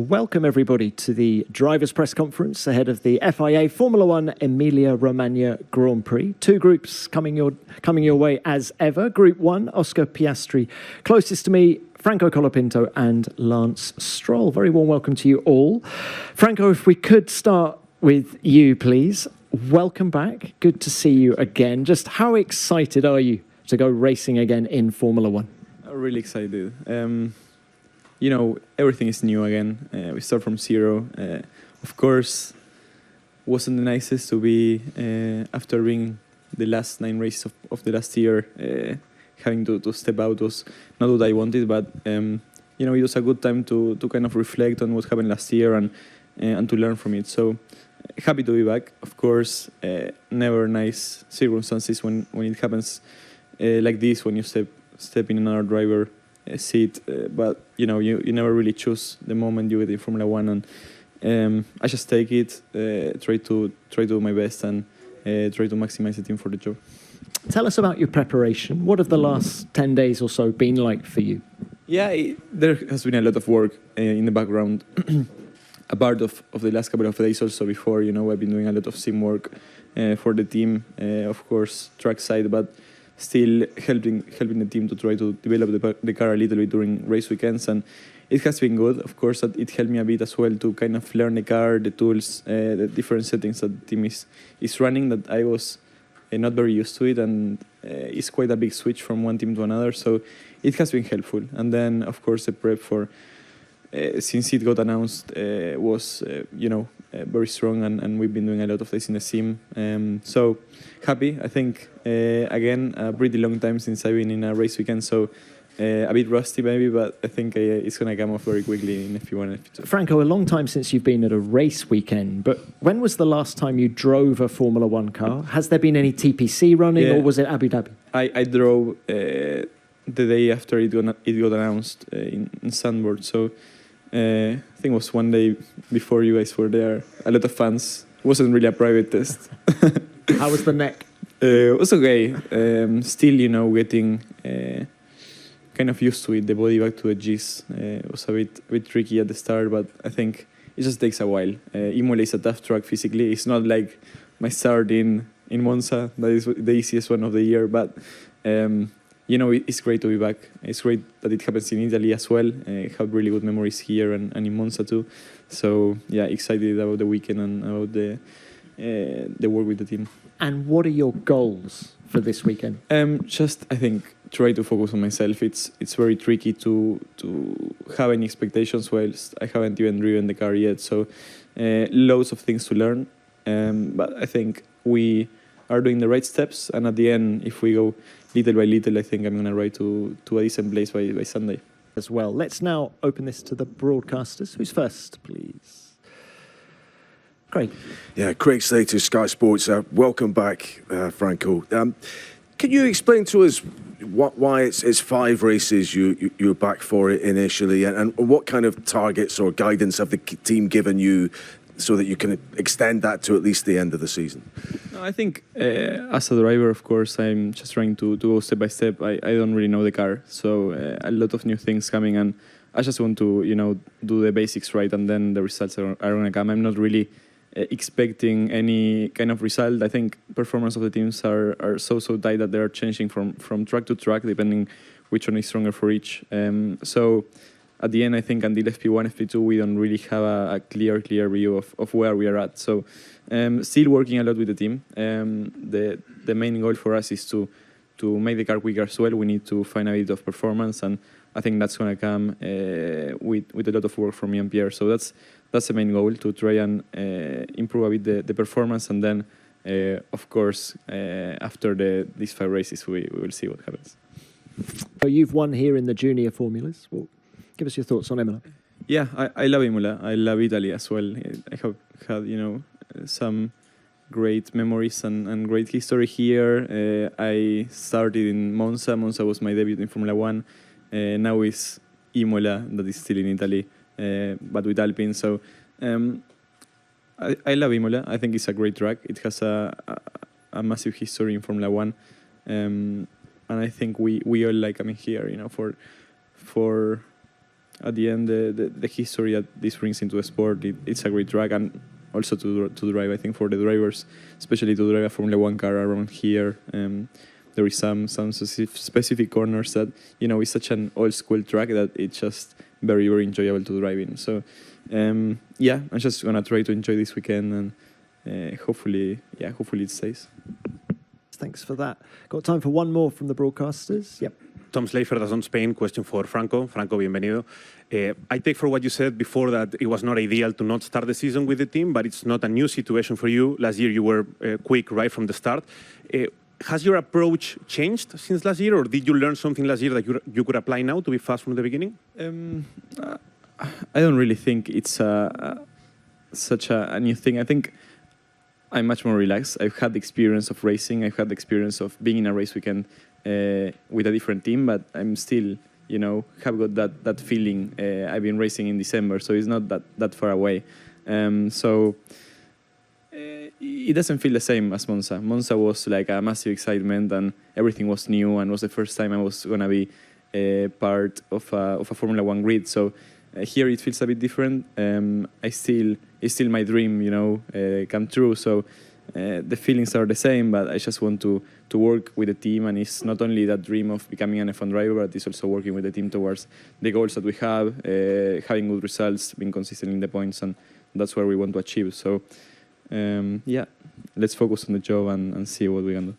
Welcome everybody to the drivers' press conference ahead of the FIA Formula One Emilia-Romagna Grand Prix. Two groups coming your way as ever. Group 1, Oscar Piastri, closest to me, Franco Colapinto and Lance Stroll. Very warm welcome to you all. Franco, if we could start with you, please. Welcome back. Good to see you again. Just how excited are you to go racing again in Formula One? Really excited. You know, everything is new again. We start from zero. Of course, wasn't the nicest to be, after being the last 9 races of the last year, having to step out was not what I wanted, but, you know, it was a good time to kind of reflect on what happened last year and to learn from it. So, happy to be back. Of course, never nice circumstances when it happens like this, when you step in another driver seat, but you know, you never really choose the moment you get in Formula One, and I just take it, try to do my best, and try to maximize the team for the job. Tell us about your preparation. What have the last 10 days or so been like for you? Yeah, there has been a lot of work in the background. A part of the last couple of days also before, you know, I've been doing a lot of sim work for the team, of course, track side, but still helping the team to try to develop the car a little bit during race weekends, and it has been good. Of course, it helped me a bit as well to kind of learn the car, the tools, the different settings that the team is running, that I was not very used to it, and it's quite a big switch from one team to another, so it has been helpful. And then, of course, the prep for since it got announced was, you know, very strong, and we've been doing a lot of this in the sim. So happy. I think, again, a pretty long time since I've been in a race weekend, so a bit rusty maybe, but I think it's going to come off very quickly in F1 and F2. Franco, a long time since you've been at a race weekend, but when was the last time you drove a Formula One car? Has there been any TPC running, or was it Abu Dhabi? I drove the day after it got announced in Sandboard, so I think it was one day before you guys were there. A lot of fans. It wasn't really a private test. How was the neck? It was okay. Still, you know, getting kind of used to it. The body back to the G's was a bit tricky at the start, but I think it just takes a while. Imola is a tough track physically. It's not like my start in Monza. That is the easiest one of the year, but you know, it's great to be back. It's great that it happens in Italy as well. I have really good memories here and in Monza too. So yeah, excited about the weekend and about the work with the team. And what are your goals for this weekend? Just, I think, try to focus on myself. It's very tricky to have any expectations whilst I haven't even driven the car yet. So loads of things to learn. But I think we are doing the right steps, and at the end, if we go little by little, I think I'm going to ride to a decent place by Sunday. As well. Let's now open this to the broadcasters. Who's first, please? Craig. Yeah, Craig Slater, Sky Sports. Welcome back, Franco. Can you explain to us why it's 5 races you're back for it initially, and what kind of targets or guidance have the team given you so that you can extend that to at least the end of the season? No, I think as a driver, of course, I'm just trying to go step by step. I don't really know the car, so a lot of new things coming, and I just want to, you know, do the basics right, and then the results are going to come. I'm not really expecting any kind of result. I think performance of the teams are so tight that they're changing from track to track, depending which one is stronger for each. So at the end, I think until FP1, FP2, we don't really have a clear view of where we are at. So still working a lot with the team. The main goal for us is to make the car quicker as well. We need to find a bit of performance, and I think that's going to come with a lot of work from me and Pierre. So that's the main goal, to try and improve a bit the performance, and then of course after these 5 races we will see what happens. So you've won here in the junior formulas. Well, give us your thoughts on Imola. Yeah, I love Imola. I love Italy as well. I have had, you know, some great memories and great history here. I started in Monza. Monza was my debut in Formula One. Now it's Imola, that is still in Italy, but with Alpine. So I love Imola. I think it's a great track. It has a massive history in Formula One, and I think we all like coming here, you know, for at the end, the history that this brings into the sport, it's a great track, and also to drive, I think, for the drivers, especially to drive a Formula 1 car around here. There is some specific corners that, you know, it's such an old school track that it's just very, very enjoyable to drive in. So, yeah, I'm just going to try to enjoy this weekend, and hopefully it stays. Thanks for that. Got time for one more from the broadcasters. Yep. Tom Slafer, DAZN Spain. Question for Franco. Franco, bienvenido. I take for what you said before that it was not ideal to not start the season with the team, but it's not a new situation for you. Last year you were quick right from the start. Has your approach changed since last year, or did you learn something last year that you could apply now to be fast from the beginning? I don't really think it's such a new thing. I think I'm much more relaxed. I've had the experience of racing. I've had the experience of being in a race weekend with a different team, but I'm still, you know, have got that feeling. I've been racing in December, so it's not that far away. So it doesn't feel the same as Monza. Monza was like a massive excitement, and everything was new, and was the first time I was gonna be part of a Formula 1 grid. So here it feels a bit different. It's still my dream, you know, come true. So the feelings are the same, but I just want to work with the team, and it's not only that dream of becoming an F1 driver, but it's also working with the team towards the goals that we have, having good results, being consistent in the points, and that's where we want to achieve. So yeah, let's focus on the job and see what we can do.